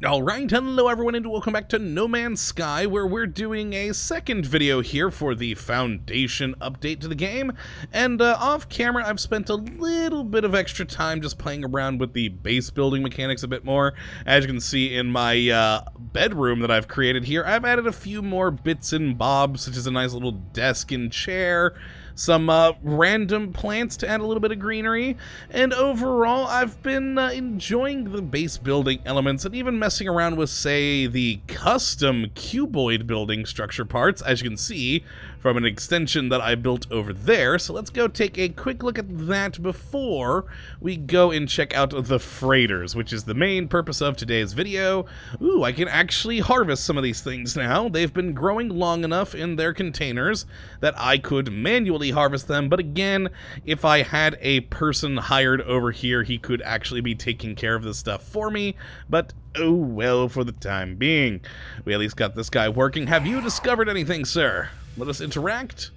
Alright, hello everyone and welcome back to No Man's Sky, where we're doing a second video here for the Foundation update to the game. And off camera I've spent a little bit of extra time just playing around with the base building mechanics a bit more. As you can see in my bedroom that I've created here, I've added a few more bits and bobs, such as a nice little desk and chair, some random plants to add a little bit of greenery, and overall I've been enjoying the base building elements and even messing around with, say, the custom cuboid building structure parts, as you can see from an extension that I built over there. So let's go take a quick look at that before we go and check out the freighters, which is the main purpose of today's video. Ooh, I can actually harvest some of these things now. They've been growing long enough in their containers that I could manually harvest them, but again, if I had a person hired over here, he could actually be taking care of this stuff for me, but oh well, for the time being. We at least got this guy working. Have you discovered anything, sir? Let us interact.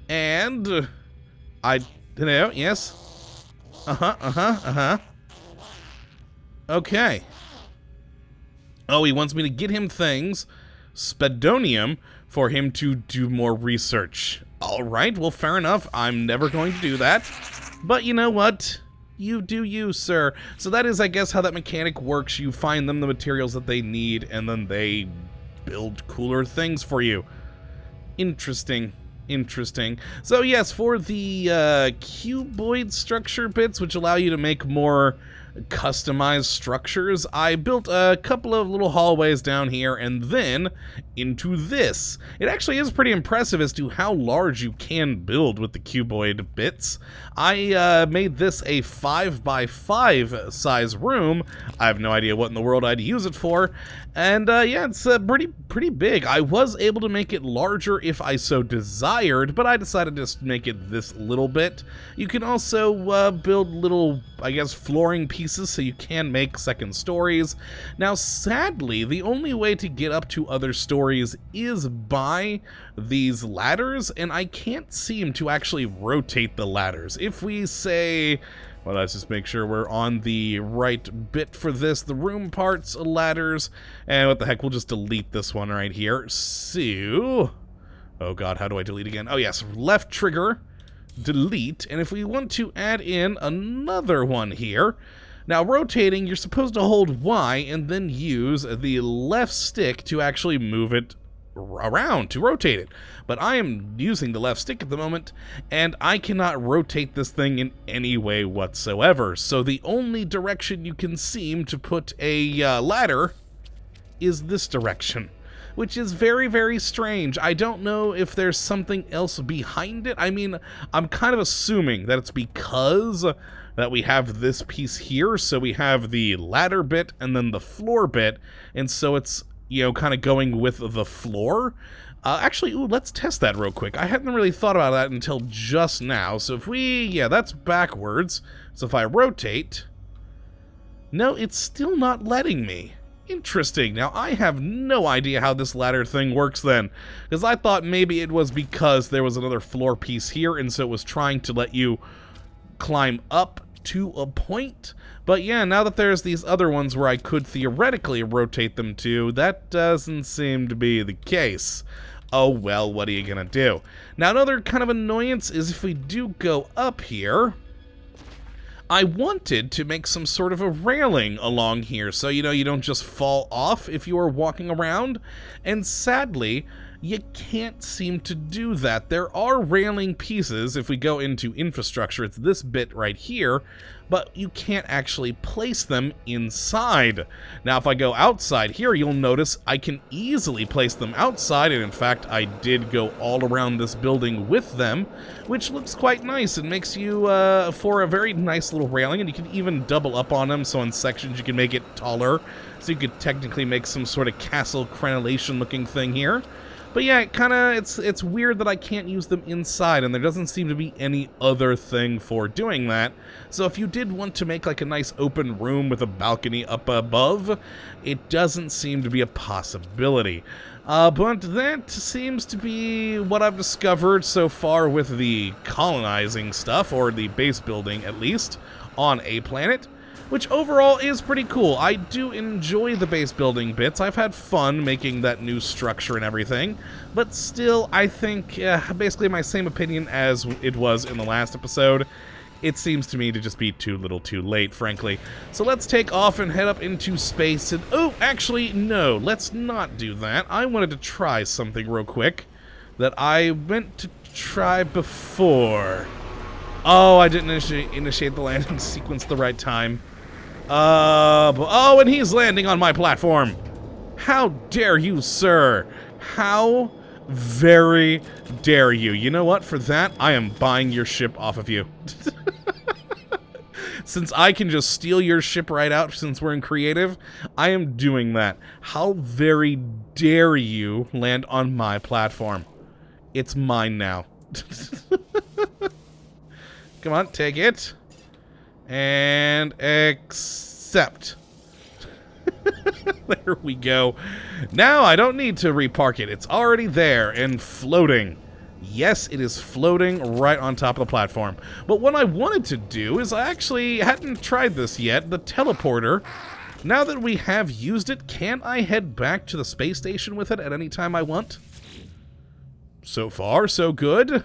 And hello, yes. Okay. Oh, he wants me to get him things, Spedonium, for him to do more research. Alright, well, fair enough. I'm never going to do that. But you know what? You do you, sir. So that is, I guess, how that mechanic works. You find them the materials that they need, and then they build cooler things for you. Interesting. Interesting. So yes, for the cuboid structure bits, which allow you to make more customized structures, I built a couple of little hallways down here and then into this. It actually is pretty impressive as to how large you can build with the cuboid bits. I made this a 5x5 size room. I have no idea what in the world I'd use it for, and yeah, it's pretty big. I was able to make it larger if I so desired, but I decided to just make it this little bit. You can also build little, I guess, flooring pieces so you can make second stories. Now, sadly, the only way to get up to other stories is by these ladders, and I can't seem to actually rotate the ladders. If we say, well, let's just make sure we're on the right bit for this, the room parts, ladders, and what the heck, we'll just delete this one right here. So, oh god, how do I delete again? Oh yes, left trigger, delete, and if we want to add in another one here, now rotating, you're supposed to hold Y and then use the left stick to actually move it around, to rotate it. But I am using the left stick at the moment, and I cannot rotate this thing in any way whatsoever. So the only direction you can seem to put a ladder is this direction, which is very, very strange. I don't know if there's something else behind it. I mean, I'm kind of assuming that it's because that we have this piece here, so we have the ladder bit and then the floor bit, and so it's, you know, kind of going with the floor. Actually, ooh, let's test that real quick. I hadn't really thought about that until just now. So if we, yeah, that's backwards. So if I rotate, no, it's still not letting me. Interesting. Now, I have no idea how this ladder thing works then, because I thought maybe it was because there was another floor piece here, and so it was trying to let you climb up to a point. But yeah, now that there's these other ones where I could theoretically rotate them to, that doesn't seem to be the case. Oh well, what are you gonna do? Now, another kind of annoyance is if we do go up here, I wanted to make some sort of a railing along here, so you know you don't just fall off if you are walking around, and sadly, you can't seem to do that. There are railing pieces. If we go into infrastructure, it's this bit right here, but you can't actually place them inside. Now, if I go outside here, you'll notice I can easily place them outside, and in fact, I did go all around this building with them, which looks quite nice. It makes you for a very nice little railing, and you can even double up on them, so in sections you can make it taller, so you could technically make some sort of castle crenellation looking thing here. But yeah, it's weird that I can't use them inside, and there doesn't seem to be any other thing for doing that. So if you did want to make like a nice open room with a balcony up above, it doesn't seem to be a possibility. But that seems to be what I've discovered so far with the colonizing stuff, or the base building at least, on a planet. which overall is pretty cool. I do enjoy the base building bits. I've had fun making that new structure and everything, but still, I think, basically my same opinion as it was in the last episode. It seems to me to just be too little too late, frankly. So let's take off and head up into space and... Oh, actually, no, let's not do that. I wanted to try something real quick that I meant to try before. Oh, I didn't initiate the landing sequence the right time. Oh, and he's landing on my platform. How dare you, sir? How very dare you? You know what? For that, I am buying your ship off of you. Since I can just steal your ship right out since we're in creative, I am doing that. How very dare you land on my platform? It's mine now. Come on, take it. And accept. There we go. Now I don't need to repark it. It's already there and floating. Yes, it is floating right on top of the platform. But what I wanted to do is I actually hadn't tried this yet, the teleporter. Now that we have used it, can I head back to the space station with it at any time I want? So far, so good.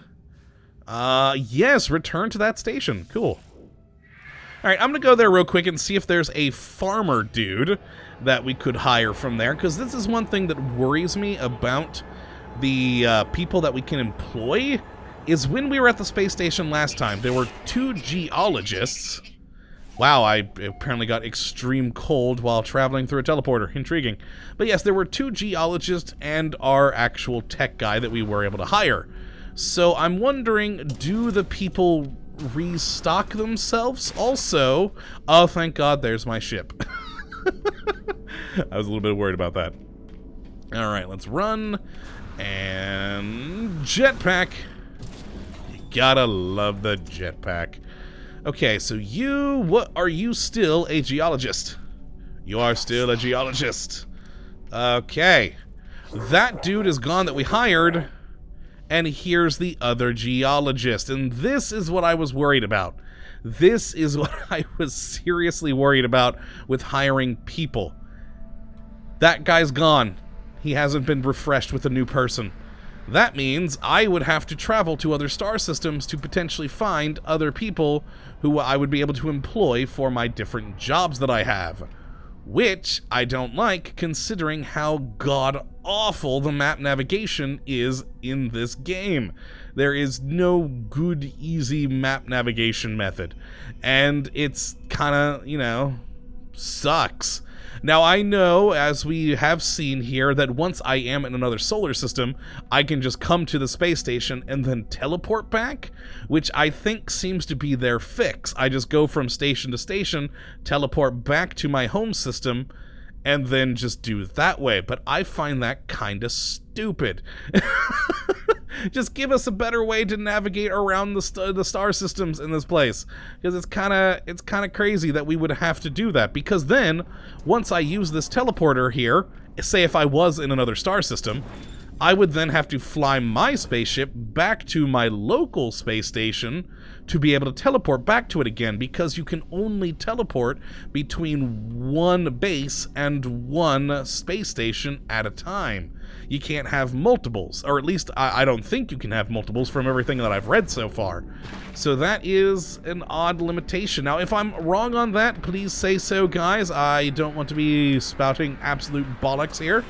Yes, return to that station. Cool. Alright, I'm gonna go there real quick and see if there's a farmer dude that we could hire from there, because this is one thing that worries me about the people that we can employ, is when we were at the space station last time, there were 2 geologists. Wow, I apparently got extreme cold while traveling through a teleporter. Intriguing. But yes, there were 2 geologists and our actual tech guy that we were able to hire. So I'm wondering, do the people restock themselves also? Oh, thank God, there's my ship. I was a little bit worried about that. Alright, let's run. And jetpack. You gotta love the jetpack. Okay, so what are you still a geologist? You are still a geologist. Okay. That dude is gone that we hired. And here's the other geologist. And this is what I was worried about. This is what I was seriously worried about with hiring people. That guy's gone. He hasn't been refreshed with a new person. That means I would have to travel to other star systems to potentially find other people who I would be able to employ for my different jobs that I have. Which I don't like, considering how god-awful the map navigation is in this game. There is no good, easy map navigation method. And it's kinda, you know, sucks. Now, I know, as we have seen here, that once I am in another solar system, I can just come to the space station and then teleport back, which I think seems to be their fix. I just go from station to station, teleport back to my home system, and then just do it that way. But I find that kind of stupid. Just give us a better way to navigate around the star systems in this place, because it's kind of crazy that we would have to do that. Because then, once I use this teleporter here, say if I was in another star system, I would then have to fly my spaceship back to my local space station to be able to teleport back to it again, because you can only teleport between one base and one space station at a time. You can't have multiples, or at least I don't think you can have multiples from everything that I've read so far. So that is an odd limitation. Now, if I'm wrong on that, please say so, guys. I don't want to be spouting absolute bollocks here,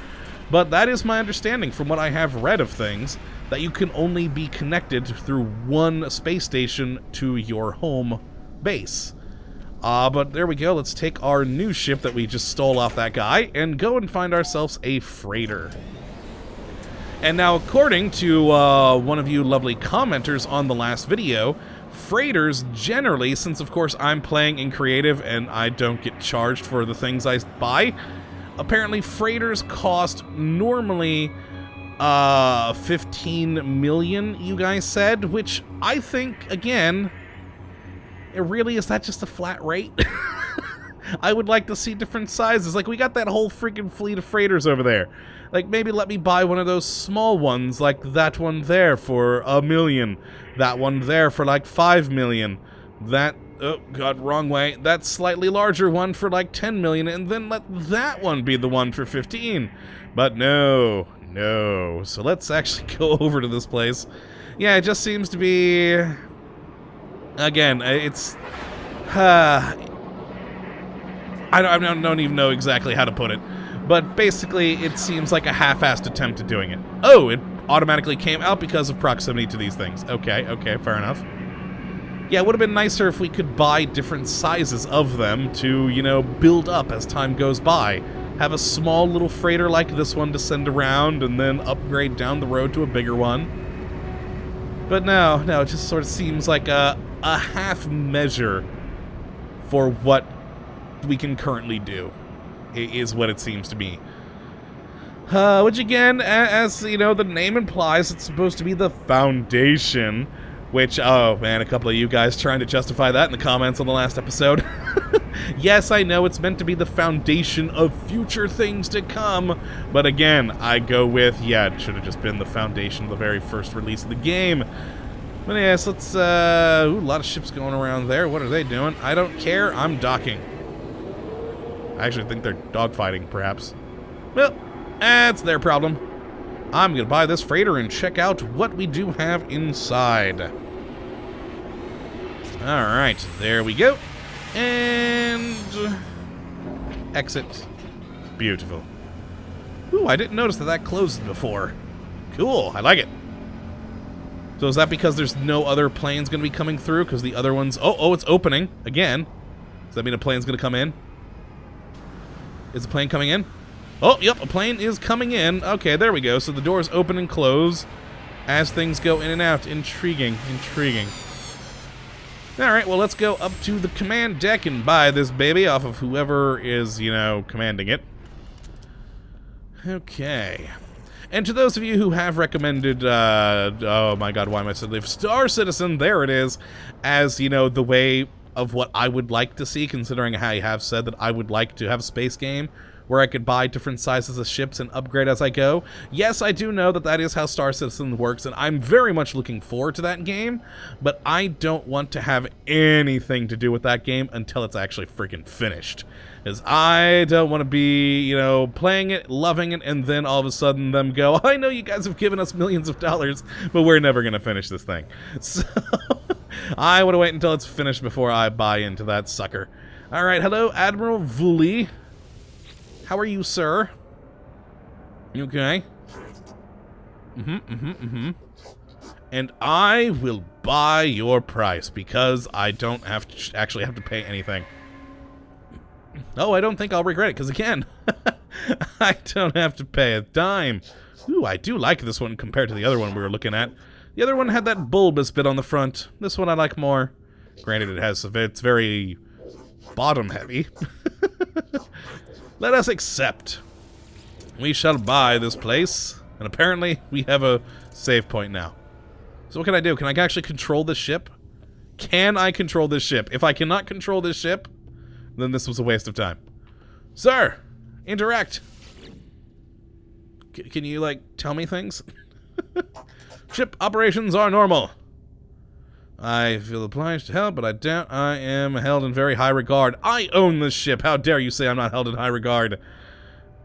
but that is my understanding from what I have read of things, that you can only be connected through one space station to your home base. But there we go. Let's take our new ship that we just stole off that guy and go and find ourselves a freighter. And now, according to one of you lovely commenters on the last video, freighters generally, since of course I'm playing in creative and I don't get charged for the things I buy, apparently freighters cost normally 15 million, you guys said, which I think, again, is that just a flat rate? I would like to see different sizes. Like, we got that whole freaking fleet of freighters over there. Like, maybe let me buy one of those small ones, like that one there for $1 million. That one there for like 5 million. That Oh, God, wrong way. That slightly larger one for like 10 million, and then let that one be the one for 15. But no, no. So let's actually go over to this place. Yeah, it just seems to be... Again, it's... I don't even know exactly how to put it. But basically, it seems like a half-assed attempt at doing it. Oh, it automatically came out because of proximity to these things. Okay, fair enough. Yeah, it would have been nicer if we could buy different sizes of them to, you know, build up as time goes by. Have a small little freighter like this one to send around and then upgrade down the road to a bigger one. But no, it just sort of seems like a half measure for what we can currently do, is what it seems to be. Which again, as you know, the name implies, it's supposed to be the foundation. Which, oh man, a couple of you guys trying to justify that in the comments on the last episode. Yes, I know it's meant to be the foundation of future things to come, but again, I go with, yeah, it should have just been the foundation of the very first release of the game. But yes, let's, ooh, a lot of ships going around there. What are they doing? I don't care, I'm docking. I actually think they're dogfighting, perhaps. Well, that's their problem. I'm gonna buy this freighter and check out what we do have inside. Alright, there we go. And... exit. Beautiful. Ooh, I didn't notice that closed before. Cool, I like it. So is that because there's no other planes going to be coming through? Because the other ones... Oh, it's opening. Again. Does that mean a plane's going to come in? Is a plane coming in? Oh, yep, a plane is coming in. Okay, there we go. So the doors open and close as things go in and out. Intriguing. Alright, well, let's go up to the command deck and buy this baby off of whoever is, you know, commanding it. Okay. And to those of you who have recommended, oh my god, why am I saying Star Citizen, there it is, as, you know, the way of what I would like to see, considering how you have said that I would like to have a space game where I could buy different sizes of ships and upgrade as I go. Yes, I do know that that is how Star Citizen works, and I'm very much looking forward to that game, but I don't want to have anything to do with that game until it's actually freaking finished. Because I don't want to be, you know, playing it, loving it, and then all of a sudden them go, I know you guys have given us millions of dollars, but we're never going to finish this thing. So, I want to wait until it's finished before I buy into that sucker. Alright, hello, Admiral Vuli. How are you, sir? You okay? And I will buy your price because I don't have to actually have to pay anything. Oh, I don't think I'll regret it because again, I don't have to pay a dime. Ooh, I do like this one compared to the other one we were looking at. The other one had that bulbous bit on the front. This one I like more. Granted, it's very bottom heavy. Let us accept. We shall buy this place. And apparently, we have a save point now. So what can I do? Can I actually control this ship? Can I control this ship? If I cannot control this ship, then this was a waste of time. Sir! Interact! Can you, like, tell me things? Ship operations are normal. I feel obliged to help, but I doubt I am held in very high regard. I own this ship. How dare you say I'm not held in high regard?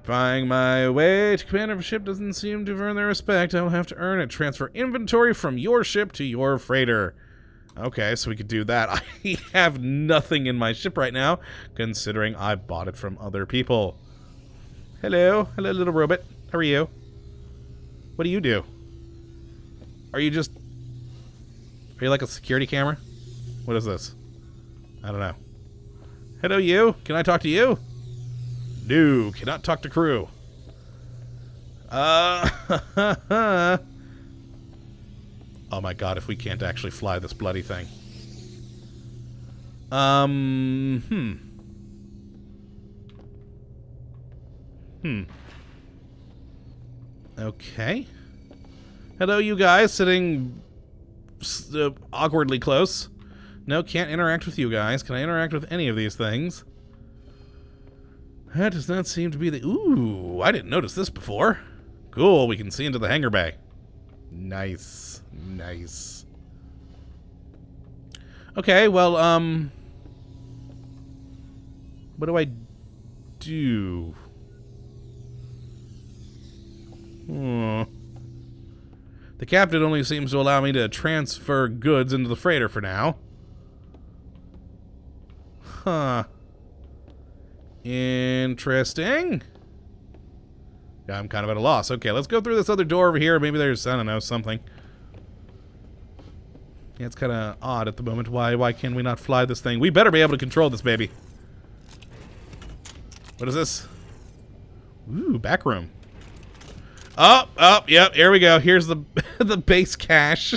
Buying my way to commander of a ship doesn't seem to earn their respect. I will have to earn it. Transfer inventory from your ship to your freighter. Okay, so we could do that. I have nothing in my ship right now, considering I bought it from other people. Hello. Hello, little robot. How are you? What do you do? Are you just... Are you like a security camera? What is this? I don't know. Hello, you. Can I talk to you? No, cannot talk to crew. Oh my god, if we can't actually fly this bloody thing. Okay. Hello, you guys sitting awkwardly close. No, can't interact with you guys. Can I interact with any of these things? That does not seem to be the... Ooh, I didn't notice this before. Cool, we can see into the hangar bay. Nice. Nice. Okay, well, What do I do? Hmm. The captain only seems to allow me to transfer goods into the freighter for now. Huh. Interesting. Yeah, I'm kind of at a loss. Okay, let's go through this other door over here. Maybe there's, I don't know, something. Yeah, it's kind of odd at the moment. Why can we not fly this thing? We better be able to control this baby. What is this? Ooh, back room. Oh, yep, here we go. Here's the the base cache.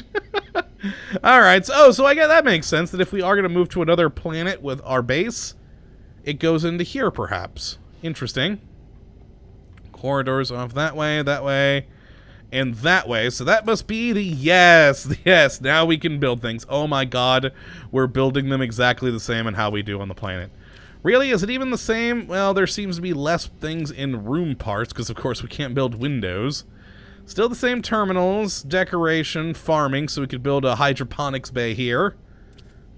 Alright, so I guess that makes sense, that if we are going to move to another planet with our base, it goes into here, perhaps. Interesting. Corridors off that way, and that way. So that must be the... Yes, now we can build things. Oh my god, we're building them exactly the same and how we do on the planet. Really, is it even the same? Well, there seems to be less things in room parts, because of course we can't build windows. Still the same terminals, decoration, farming, so we could build a hydroponics bay here.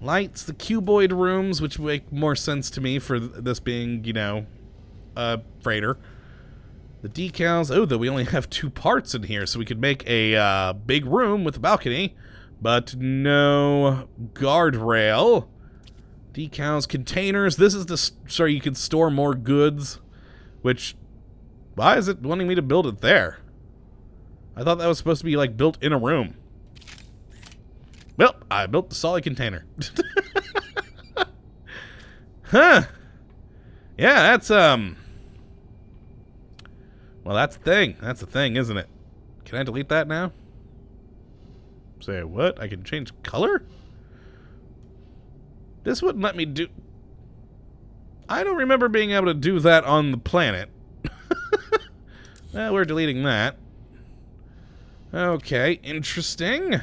Lights, the cuboid rooms, which make more sense to me for this being, you know, a freighter. The decals, oh, though we only have 2 parts in here, so we could make a big room with a balcony, but no guardrail. Decals, containers, this is the so you can store more goods, which, why is it wanting me to build it there? I thought that was supposed to be, like, built in a room. Well, I built the solid container. Huh. Yeah, that's, well, that's the thing. That's the thing, isn't it? Can I delete that now? Say what? I can change color? This wouldn't let me do... I don't remember being able to do that on the planet. Well, we're deleting that. Okay, interesting.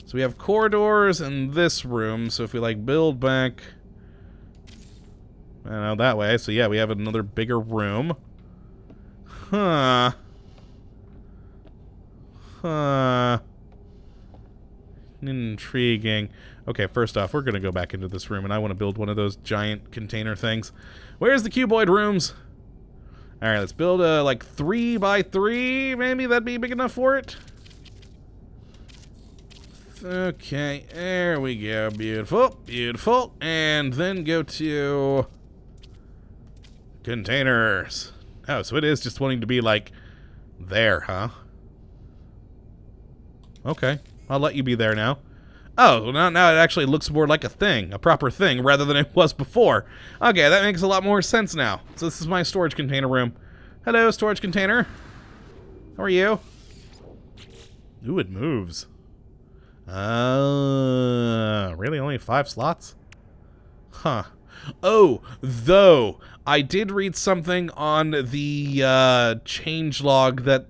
So we have corridors in this room, so if we, like, build back... I don't know, that way. So yeah, we have another bigger room. Huh. Intriguing. Okay, first off, we're going to go back into this room, and I want to build one of those giant container things. Where's the cuboid rooms? Alright, let's build a, like, 3 by 3. Maybe that'd be big enough for it. Okay, there we go. Beautiful, beautiful. And then go to... containers. Oh, so it is just wanting to be, like, there, huh? Okay, I'll let you be there now. Oh, now it actually looks more like a thing, a proper thing, rather than it was before. Okay, that makes a lot more sense now. So this is my storage container room. Hello, storage container. How are you? Ooh, it moves. Really? Only 5 slots? Huh. Oh, though, I did read something on the changelog that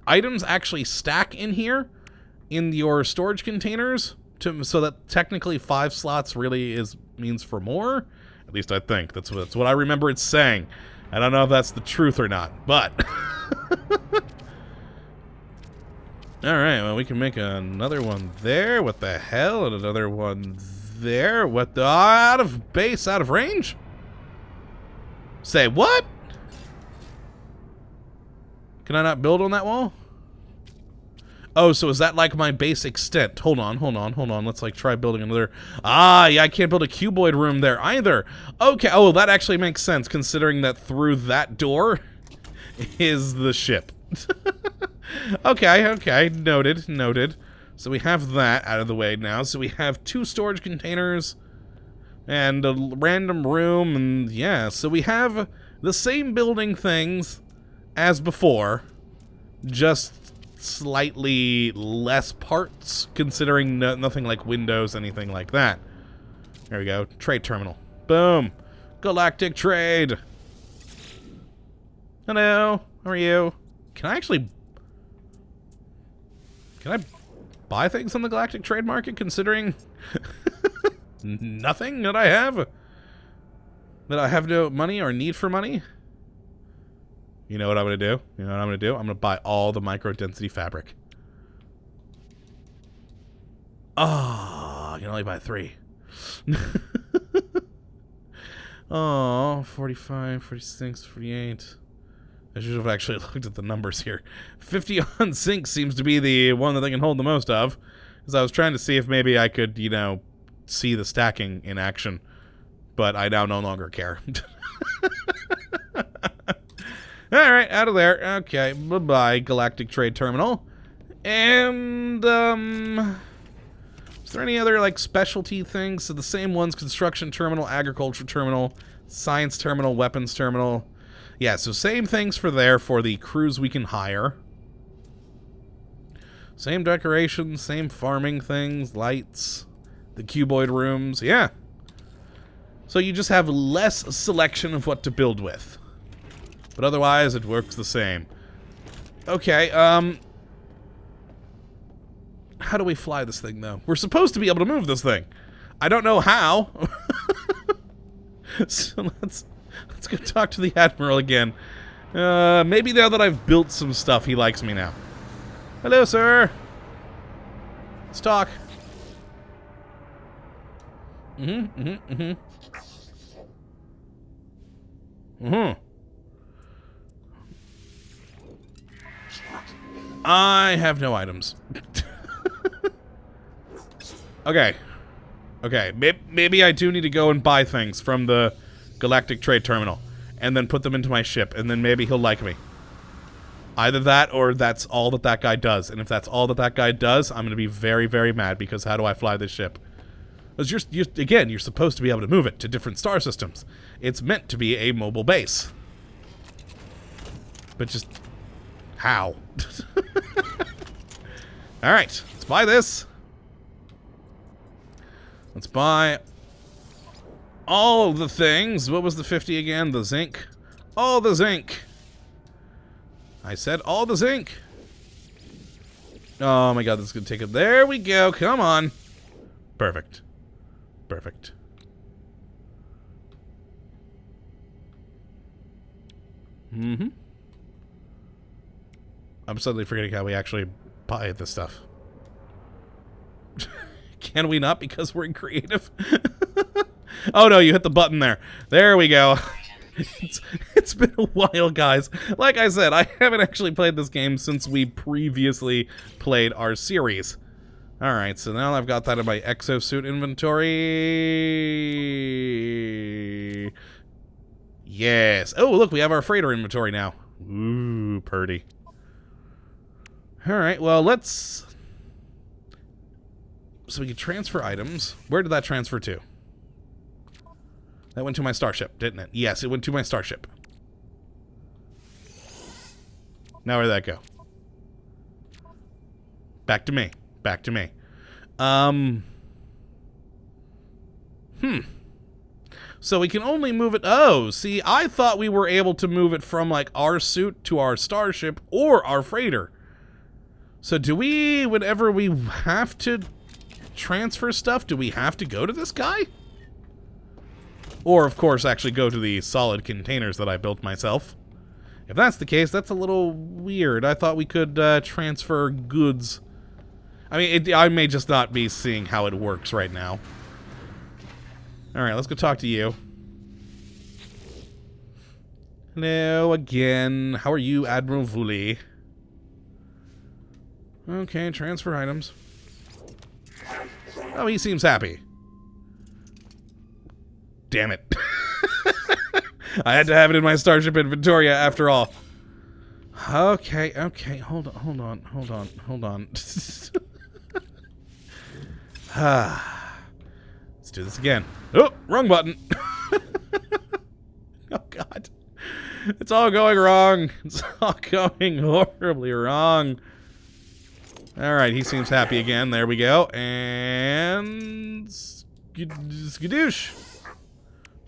items actually stack in here, in your storage containers, so that technically 5 slots really means for more. At least I think. That's what I remember it saying. I don't know if that's the truth or not, but... Alright, well, we can make another one there. What the hell? And another one there. What the... out of base, out of range? Say what? Can I not build on that wall? Oh, so is that like my base extent? Hold on. Let's like try building another... Ah, yeah, I can't build a cuboid room there either. Okay, oh, that actually makes sense considering that through that door is the ship. Okay, noted. So we have that out of the way now. So we have 2 storage containers and a random room, and yeah, so we have the same building things as before, just slightly less parts, considering nothing like windows, anything like that. There we go. Trade terminal. Boom. Galactic trade. Hello. How are you? Can I buy things on the galactic trade market, considering nothing that I have? That I have no money or need for money? You know what I'm going to do? I'm going to buy all the micro-density fabric. Oh, I can only buy 3. Oh, 45, 46, 48. I should have actually looked at the numbers here. 50 on zinc seems to be the one that they can hold the most of. Because I was trying to see if maybe I could, you know, see the stacking in action. But I now no longer care. Alright, out of there. Okay, bye-bye, Galactic Trade Terminal. And, is there any other, like, specialty things? So the same ones, Construction Terminal, Agriculture Terminal, Science Terminal, Weapons Terminal. Yeah, so same things for there for the crews we can hire. Same decorations, same farming things, lights, the cuboid rooms, yeah. So you just have less selection of what to build with. But otherwise, it works the same. Okay, how do we fly this thing, though? We're supposed to be able to move this thing. I don't know how. So let's go talk to the Admiral again. Maybe now that I've built some stuff, he likes me now. Hello, sir. Let's talk. I have no items. Okay. Okay, maybe I do need to go and buy things from the Galactic Trade Terminal and then put them into my ship, and then maybe he'll like me. Either that, or that's all that that guy does. And if that's all that that guy does, I'm going to be very, very mad, because how do I fly this ship? Because again, you're supposed to be able to move it to different star systems. It's meant to be a mobile base. But just... how? Alright, let's buy this. Let's buy all of the things. What was the 50 again? The zinc. All the zinc. I said all the zinc. Oh my god, this is going to take it. There we go. Come on. Perfect. Perfect. I'm suddenly forgetting how we actually buy this stuff. Can we not, because we're in creative? Oh no, you hit the button there. There we go. It's been a while, guys. Like I said, I haven't actually played this game since we previously played our series. Alright, so now I've got that in my exosuit inventory. Yes. Oh, look, we have our freighter inventory now. Ooh, purdy. Alright, well, let's... So we can transfer items. Where did that transfer to? That went to my starship, didn't it? Yes, it went to my starship. Now where'd that go? Back to me. Back to me. So we can only move it... Oh, see, I thought we were able to move it from, like, our suit to our starship or our freighter. So do we, whenever we have to transfer stuff, do we have to go to this guy? Or, of course, actually go to the solid containers that I built myself. If that's the case, that's a little weird. I thought we could transfer goods. I mean, I may just not be seeing how it works right now. Alright, let's go talk to you. Hello again. How are you, Admiral Vuli? Okay, transfer items. Oh, he seems happy. Damn it. I had to have it in my starship inventory after all. Okay, okay, hold on. Let's do this again. Oh, wrong button. Oh, God. It's all going wrong. It's all going horribly wrong. Alright, he seems happy again. There we go. And... skadoosh.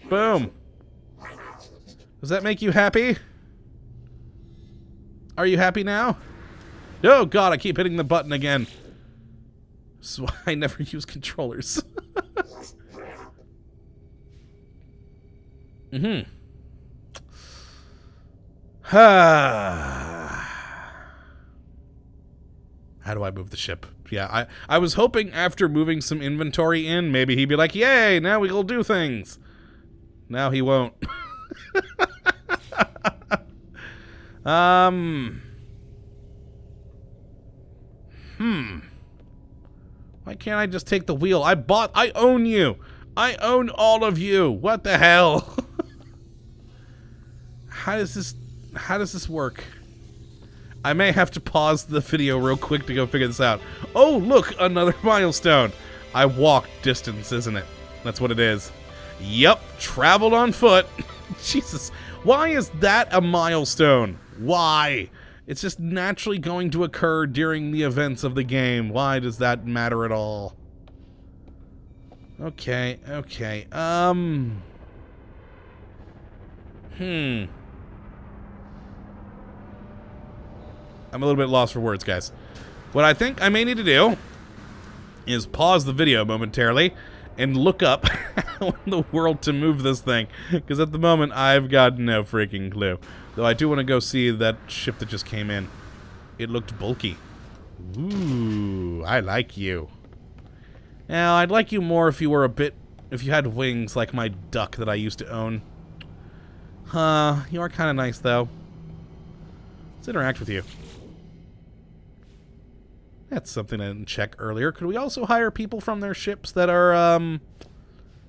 Boom. Does that make you happy? Are you happy now? Oh, God, I keep hitting the button again. This is why I never use controllers. How do I move the ship? Yeah, I was hoping after moving some inventory in, maybe he'd be like, yay, now we'll do things. Now he won't. Why can't I just take the wheel? I own you. I own all of you. What the hell? How does this work? I may have to pause the video real quick to go figure this out. Oh, look, another milestone. I walked distance, isn't it? That's what it is. Yep, traveled on foot. Jesus, why is that a milestone? Why? It's just naturally going to occur during the events of the game. Why does that matter at all? Okay. I'm a little bit lost for words, guys. What I think I may need to do is pause the video momentarily and look up how in the world to move this thing. Because at the moment, I've got no freaking clue. Though I do want to go see that ship that just came in. It looked bulky. Ooh, I like you. Now, I'd like you more if you were if you had wings like my duck that I used to own. You are kind of nice, though. Let's interact with you. That's something I didn't check earlier. Could we also hire people from their ships that are,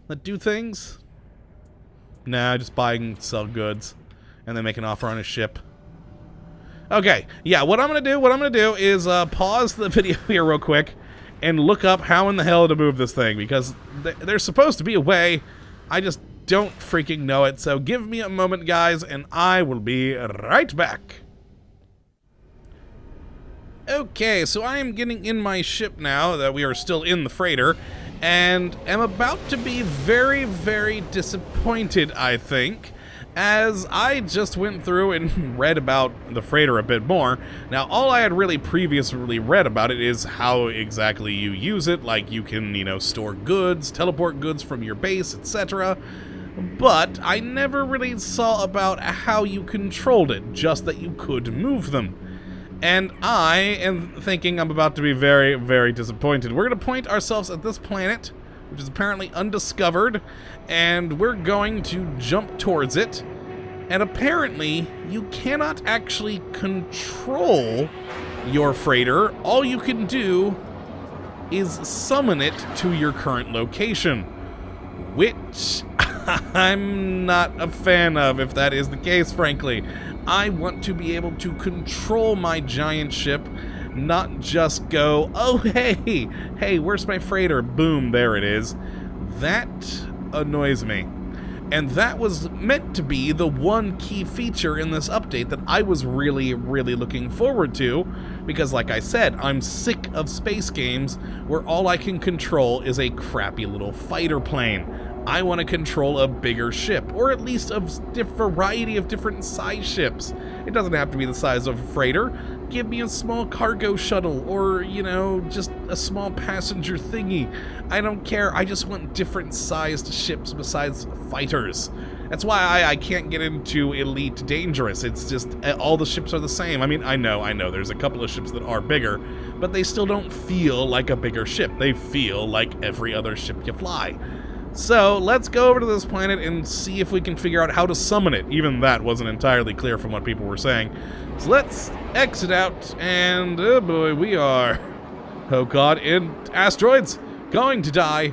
that do things? Nah, just buy and sell goods. And then make an offer on a ship. Okay, yeah, what I'm gonna do is, pause the video here real quick and look up how in the hell to move this thing, because there's supposed to be a way. I just don't freaking know it, so give me a moment, guys, and I will be right back. Okay, so I am getting in my ship now that we are still in the freighter, and am about to be very, very disappointed, I think, as I just went through and read about the freighter a bit more. Now, all I had really previously read about it is how exactly you use it, like you can, you know, store goods, teleport goods from your base, etc. But I never really saw about how you controlled it, just that you could move them. And I am thinking I'm about to be very, very disappointed. We're going to point ourselves at this planet, which is apparently undiscovered, and we're going to jump towards it. And apparently, you cannot actually control your freighter. All you can do is summon it to your current location, which I'm not a fan of, if that is the case, frankly. I want to be able to control my giant ship, not just go, oh, hey, where's my freighter? Boom, there it is. That annoys me. And that was meant to be the one key feature in this update that I was really, really looking forward to, because like I said, I'm sick of space games where all I can control is a crappy little fighter plane. I want to control a bigger ship, or at least a variety of different size ships. It doesn't have to be the size of a freighter. Give me a small cargo shuttle, or, you know, just a small passenger thingy. I don't care. I just want different sized ships besides fighters. That's why I can't get into Elite Dangerous. It's just, all the ships are the same. I mean, I know, there's a couple of ships that are bigger, but they still don't feel like a bigger ship. They feel like every other ship you fly. So, let's go over to this planet and see if we can figure out how to summon it. Even that wasn't entirely clear from what people were saying. So let's exit out, and oh boy, we are, oh god, in asteroids. Going to die.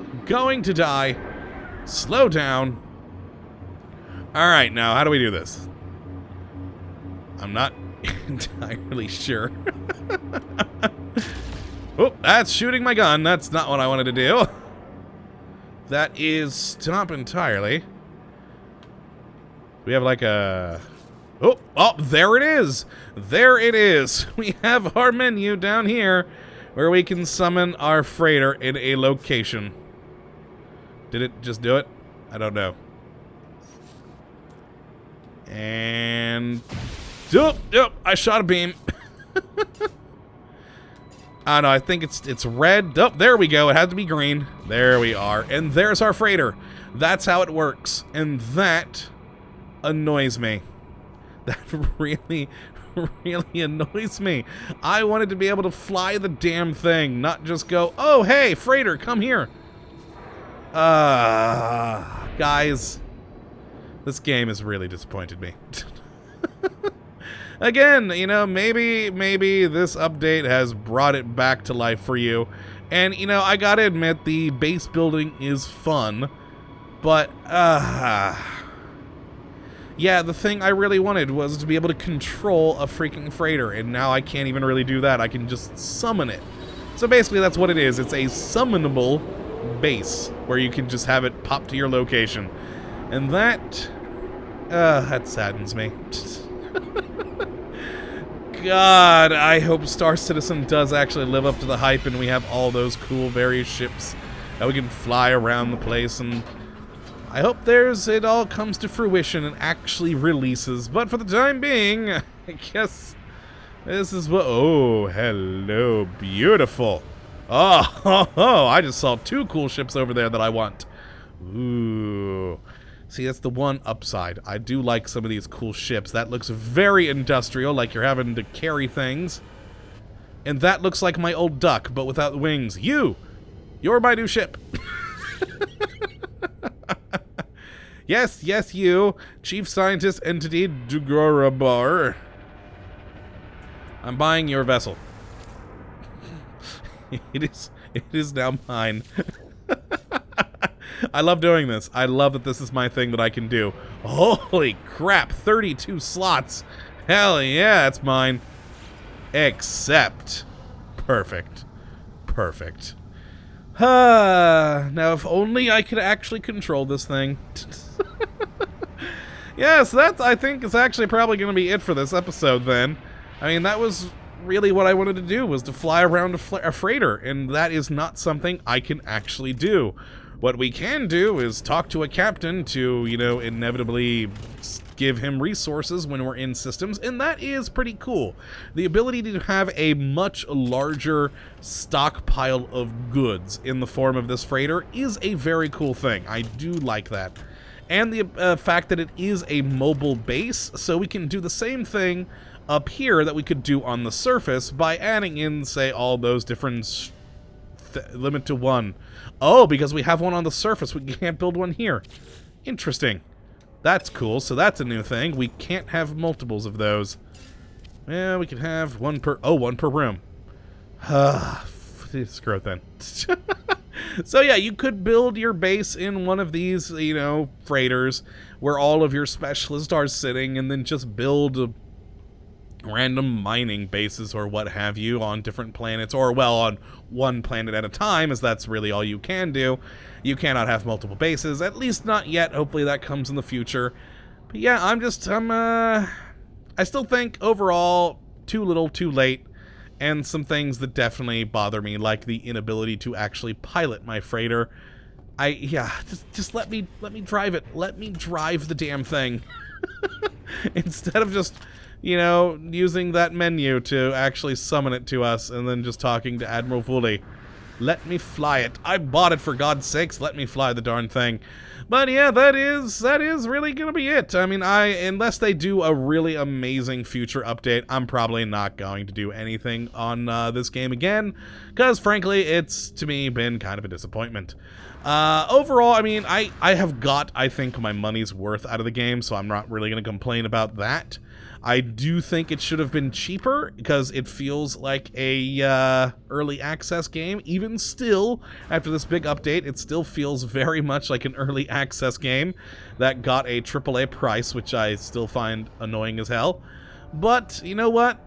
Slow down. Alright, now, how do we do this? I'm not entirely sure. Oh, that's shooting my gun. That's not what I wanted to do. That is stop entirely. We have like a... Oh, there it is. There it is. We have our menu down here where we can summon our freighter in a location. Did it just do it? I don't know. And... Yep, I shot a beam. I don't know, I think it's red. Oh, there we go. It had to be green. There we are. And there's our freighter. That's how it works. And that annoys me. That really, really annoys me. I wanted to be able to fly the damn thing, not just go, oh, hey, freighter, come here. Guys. This game has really disappointed me. Again, you know, maybe this update has brought it back to life for you. And, you know, I gotta admit, the base building is fun. But, yeah, the thing I really wanted was to be able to control a freaking freighter. And now I can't even really do that. I can just summon it. So basically, that's what it is. It's a summonable base where you can just have it pop to your location. And that saddens me. God, I hope Star Citizen does actually live up to the hype and we have all those cool various ships that we can fly around the place, and I hope it all comes to fruition and actually releases. But for the time being, I guess this is what... Oh, hello, beautiful. Oh, I just saw 2 cool ships over there that I want. Ooh. See, that's the one upside. I do like some of these cool ships. That looks very industrial, like you're having to carry things. And that looks like my old duck, but without wings. You're my new ship. Yes, you. Chief Scientist Entity Dugorabar. I'm buying your vessel. It is now mine. I love doing this. I love that this is my thing that I can do. Holy crap, 32 slots. Hell yeah, it's mine. Except. Perfect. Now, if only I could actually control this thing. Yes, that, I think, is actually probably going to be it for this episode, then. I mean, that was really what I wanted to do, was to fly around a freighter, and that is not something I can actually do. What we can do is talk to a captain to, you know, inevitably give him resources when we're in systems, and that is pretty cool. The ability to have a much larger stockpile of goods in the form of this freighter is a very cool thing. I do like that. And the fact that it is a mobile base, so we can do the same thing up here that we could do on the surface by adding in, say, all those different limit to 1. Oh, because we have one on the surface, we can't build one here. Interesting. That's cool, so that's a new thing. We can't have multiples of those. Yeah, we can have one per room. Screw it then. So yeah, you could build your base in one of these, you know, freighters where all of your specialists are sitting, and then just build random mining bases or what have you on different planets, or, well, on one planet at a time, as that's really all you can do. You cannot have multiple bases, at least not yet. Hopefully that comes in the future. But yeah, I still think overall too little, too late, and some things that definitely bother me, like the inability to actually pilot my freighter. Just let me drive it. Let me drive the damn thing. Instead of just, you know, using that menu to actually summon it to us and then just talking to Admiral Woolley. Let me fly it. I bought it, for God's sakes. Let me fly the darn thing. But yeah, that is really gonna be it. I mean, unless they do a really amazing future update, I'm probably not going to do anything on this game again, because frankly, it's, to me, been kind of a disappointment. Overall, I mean, I have got, I think, my money's worth out of the game, so I'm not really gonna complain about that. I do think it should have been cheaper, because it feels like a early access game. Even still, after this big update, it still feels very much like an early access game that got a AAA price, which I still find annoying as hell. But, you know what?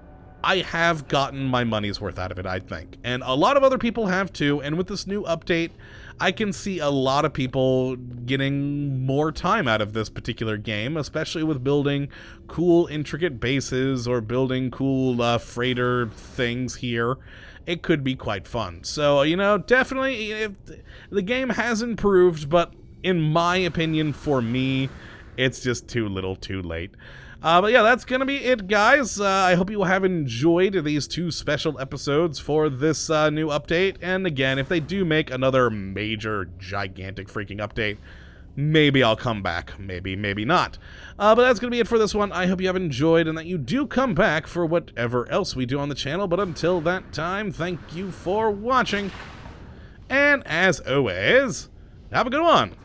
I have gotten my money's worth out of it, I think. And a lot of other people have too, and with this new update, I can see a lot of people getting more time out of this particular game, especially with building cool, intricate bases or building cool freighter things here. It could be quite fun. So, you know, definitely, the game has improved, but in my opinion, for me, it's just too little, too late. But yeah, that's gonna be it, guys. I hope you have enjoyed these 2 special episodes for this new update. And again, if they do make another major, gigantic freaking update, maybe I'll come back. Maybe not. But that's gonna be it for this one. I hope you have enjoyed and that you do come back for whatever else we do on the channel. But until that time, thank you for watching. And as always, have a good one.